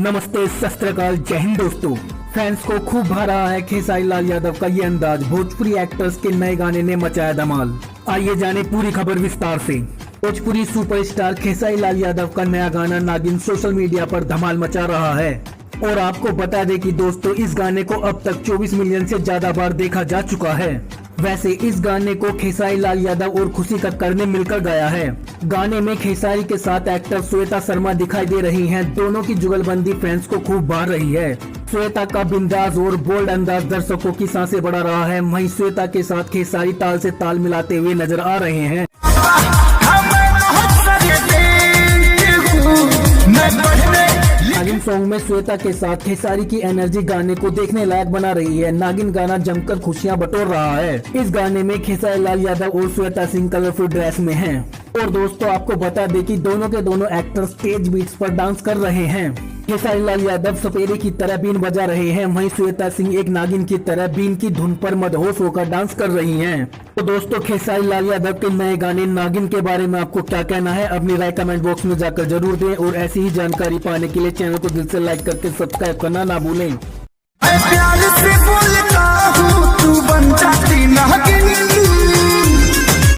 नमस्ते, सत श्री अकाल, जय हिंद दोस्तों। फैंस को खूब भा रहा है खेसारी लाल यादव का ये अंदाज। भोजपुरी एक्टर्स के नए गाने ने मचाया धमाल। आइए जाने पूरी खबर विस्तार से। भोजपुरी सुपरस्टार खेसारी लाल यादव का नया गाना नागिन सोशल मीडिया पर धमाल मचा रहा है। और आपको बता दें कि दोस्तों इस गाने को अब तक 24 मिलियन से ज्यादा बार देखा जा चुका है। वैसे इस गाने को खेसारी लाल यादव और खुशी कक्कड़ ने मिलकर गाया है। गाने में खेसारी के साथ एक्टर श्वेता शर्मा दिखाई दे रही हैं। दोनों की जुगलबंदी फैंस को खूब भा रही है। श्वेता का बिंदास और बोल्ड अंदाज दर्शकों की सांसें बढ़ा रहा है। वहीं श्वेता के साथ खेसारी ताल से ताल मिलाते हुए नजर आ रहे हैं। नागिन सॉन्ग में श्वेता के साथ खेसारी की एनर्जी गाने को देखने लायक बना रही है। नागिन गाना जमकर खुशियां बटोर रहा है। इस गाने में खेसारी लाल यादव और श्वेता सिंह कलरफुल ड्रेस में हैं। और दोस्तों आपको बता दें कि दोनों के दोनों एक्टर्स स्टेज बीट्स पर डांस कर रहे हैं। खेसारी लाल यादव सपेरे की तरह बीन बजा रहे हैं। वहीं श्वेता सिंह एक नागिन की तरह बीन की धुन पर मदहोश होकर डांस कर रही हैं। तो दोस्तों खेसारी लाल यादव के नए गाने नागिन के बारे में आपको क्या कहना है, अपनी राय कमेंट बॉक्स में जाकर जरूर दें। और ऐसी ही जानकारी पाने के लिए चैनल को दिल से लाइक करके सब्सक्राइब करना ना भूलें। प्यार से बोलता हूँ, तू बन जाती नागिन।